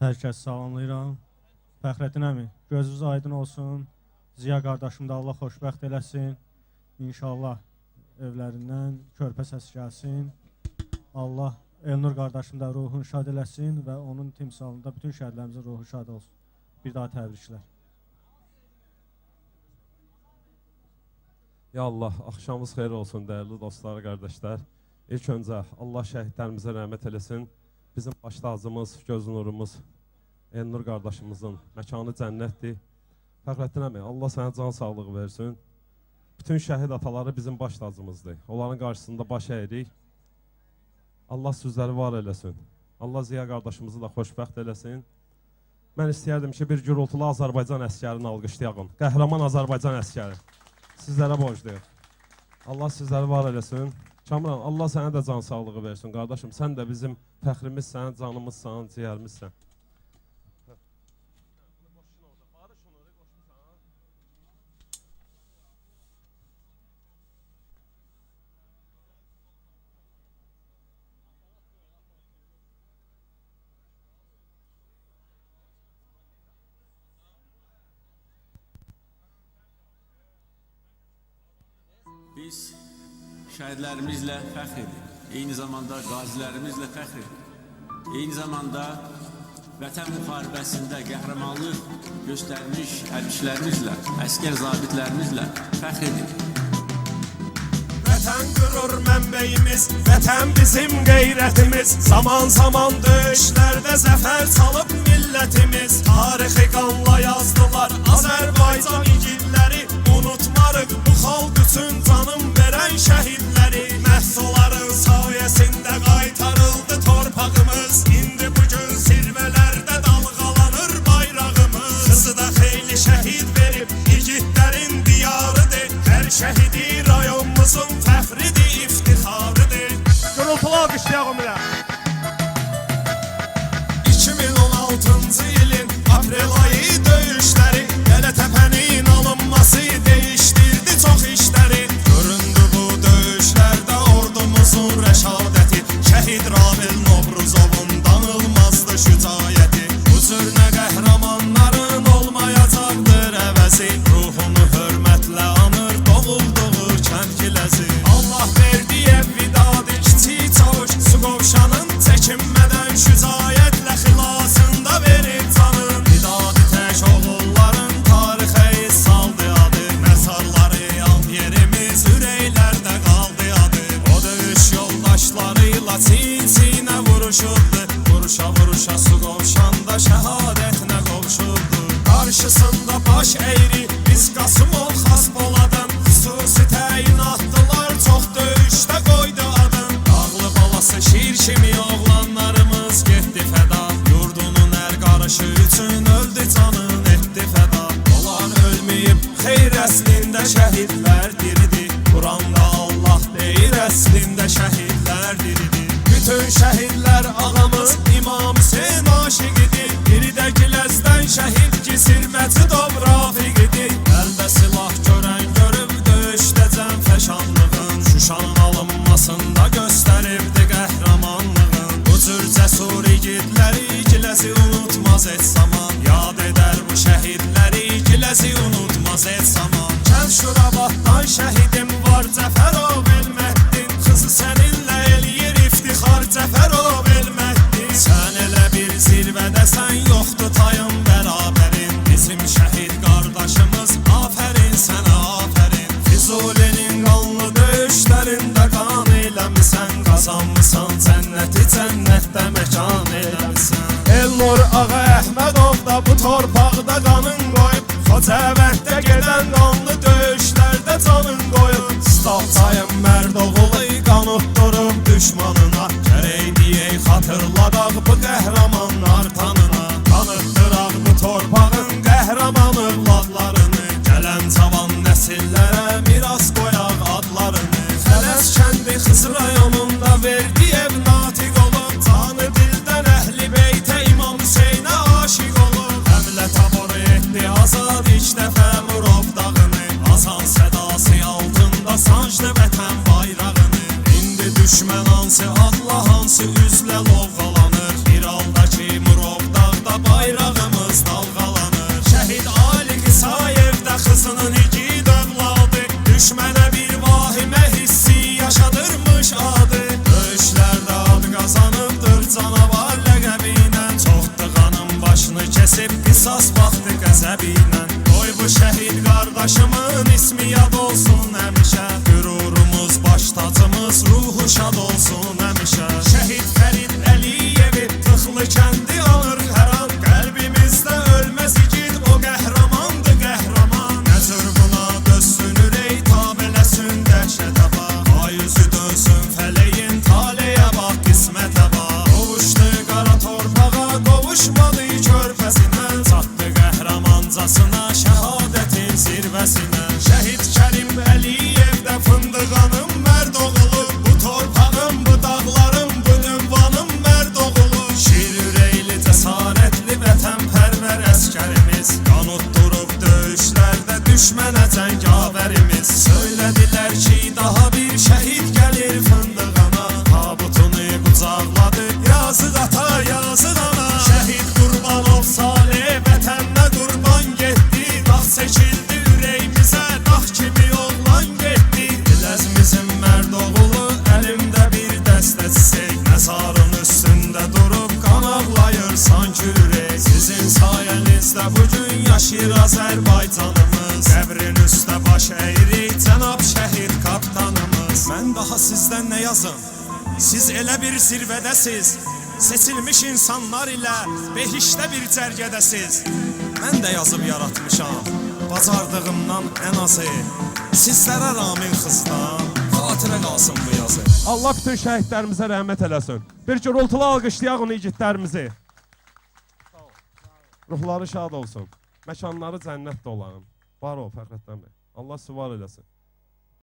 Hər kəs salamlayıram. Fəxrəddin əmi, gözünüz aydın olsun. Ziya qardaşım da Allah xoşbəxt eləsin. İnşallah evlərindən körpə səs gəlsin. Allah Elnur qardaşım da ruhunu şad eləsin və onun timsalında bütün şəhidlərimizin ruhu şad olsun. Bir daha təbriklər. Ya Allah, axşamınız xeyir olsun dəyərli dostlar, qardaşlar. İlk öncə Allah şəhidlərimizə rəhmət eləsin. Bizim baş tacımız, göz nurumuz Elnur qardaşımızın məkanı cənnətdir. Fəxrəddin əmi, Allah sənə can sağlığı versin. Bütün şəhid ataları bizim baş tacımızdır. Onların qarşısında baş əyirik. Allah sözləri var eləsin. Allah Ziya qardaşımızı da xoşbəxt eləsin. Mən istəyərdim ki, bir gürültülü Azərbaycan əskərini alqışlayaq. Qəhrəman Azərbaycan əskəri. Sizlərə borcluyum. Allah sizləri var eləsin. Kamran, Allah sənə də can sağlığı versin. Qardaşım, sən də bizim fəxrimizsən, canımızsan, ciyərimizsən. Biz şəhidlərimizlə fəxr edirik. Eyni zamanda qazilərimizlə fəxr edirik. Eyni zamanda vətən müharibəsində qəhrəmanlıq göstərmiş hərbiçilərimizlə, əskər zabitlərimizlə fəxr edirik. Vətən qürur mənbəyimiz, vətən bizim qeyrətimiz. Zaman zaman döyüşlərdə zəfər çalıb millətimiz. Tarixi qanla yazdılar Azərbaycan igidləri. Unutmarıq bu xalq üçün canım verən şəhidləri. Məhsulların sayəsində qaytarıldı torpağımız. İndi bugün zirvələrdə dalğalanır bayrağımız. Qızı da xeyli şəhid verib igidlərin diyarıdır. Hər şəhidi rayonumuzun fəxridir, iftixarıdır. Gürültülü alqışlayaq ömrə. 2016-cı ilin aprel ayı döyüşləri Gələtəpənin alınması dəyişdirdi çox işləri. Göründü bu döyüşlərdə ordumuzun rəşadəti. Şəhid Rabil Novruzovun danılmazdı şücayəti. Bu cür nə qəhrəmanların olmayacaqdır əvəzi. Ruhunu hörmətlə anır doğulduğu kərkiləzi. Allah verdiyə vidadır kiçik çavuş su qovşanın çəkinmədən şücayətlə xilasında verir canın. Vidadi tək oğulların tarixə iz saldı adı. Məzarları yan yerimiz ürəklərdə qaldı adı. O döyüş yoldaşlarıyla çin-çinə vuruşurdu. Vuruşa vuruşa su qovşanda şəhadətinə qovuşurdu. Qarşısında baş əyri biz Qasımov Xaspoladın. Xüsusi təyinatdılar çox döyüşdə qoydu adın. Dağlı balası şir kimi oğlanlarımız getdi fəda. Yurdunun ər qarışı üçün öldü canın etdi fəda. Onlar ölməyib xeyr əslində şəhidlər diridir. Quranda Allah deyir əslində şəhidlər diridir. Bütün şəhidlər ağamız İmam Hüseyin aşiqidir. Biri də Giləzdən şəhid ki sirməti Dobrafiqidir. Əldə silah görən görüb döyüşdə cənfəşanlığın. Şuşanın alınmasında göstəribdi qəhrəmanlığın. Bu cür cəsur igidləri Giləzi unutmaz et zaman. Yad edər bu şəhidləri Giləzi unutmaz et zaman. Kənd Şurabatdan şəhidim var Cəfərov Elməddin. Qızı səninlə eləyir iftixar Cəfərov Elməddin. Sən elə bir zirvədəsən yoxdur tayın bərabərin. Bizim şəhid qardaşımız afərin sənə afərin. Füzulinin qanlı döyüşlərində qan eləmisən. Qazanmısan cənnəti cənnətdə məkan eləmisən. Elnur Ağa Əhmədov da bu torpaqda qanın qoyub. Xocavənddə gedən qanlı döyüşlərdə canın qoyub. Staltayın mərd oğulu qanutdurub düşmanına. Gərək deyək xatırladaq bu qəhrəmanlar tanına. Tanıtdıraq bu torpağın qəhrəman övladlarını. Gələn cavan nəsillərə miras qoyaq adlarını. Xərəz kəndi Xız rayonunda verdi ev natiq olub. Canı dildən əhli beytə İmam Hüseynə aşiq olub. Həmlə tabor etdi azad ilk dəfə Murov dağını. Azan sədası altında sancdı vətən bayrağını. İndi düşmən hansı adla hansı üzlə lovğalanır. Bir al qisas vaxtı qəzəbiylə. Qoy bu şəhid qardaşımın ismi yad olsun həmişə. Qürurumuz, baş tacımız, ruhu şad olsun həmişə. Şəhid Fərid Əliyevi Tıxlı kəndi alır hər an. Qəlbimizdə ölməz igid, o qəhrəmandır qəhrəman. Nə cür buna dözsün ürək, tab eləsin dəhşətə bax. Ay üzü dönsün fələyin, taleyə bax, qismətə bax. Qovuşdu qara torpağa, qovuşmadı körpəsinə. Çatdı qəhrəmancasına, şəhadətin zirvəsinə. Şəhid Kərim Əliyev də fındığanın mərd oğlu. Bu torpağın, bu dağların, bu ünvanın mərd oğlu. Şir ürəkli, cəsarətli, vətənpərvər əskərimiz. Qan utdurub döyüşlərdə düşmənə cəngavərimiz. Söylədilər ki, daha bir şəhid gəlir fındığana. Tabutunu qucaqladı, yazıq ata, yazıq ana. Şəhid Qurbanov Salih vətəninə qurban getdi. Dağ çəkildi ürəyimizə, dağ kimi oğlan getdi. Diləzmizin mərd oğlu, əlimdə bir dəstə çiçək. Məzarın üstündə durub qan ağlayır sanki ürək. Sizin sayənizdə bugün yaşayır Azərbaycanımız. Qəbrin üstə baş əyirik cənab şəhid kapitanımız. Mən daha sizdən nə yazım? Siz elə bir zirvədəsiz. Seçilmiş insanlar ilə behişdə bir cərgədəsiz. Mən də yazıb yaratmışam bacardığımdan ən azı. Sizlərə ramin xızdan xatirə qalsın bu yazı. Allah bütün şəhidlərimizə rəhmət eləsin. Bir gürültülü alqışlayaq onu igidlərimizi. Ruhları şad olsun. Məkanları cənnətdə olan. Var ol Fəxrəddin bəy. Allah süvar eləsin.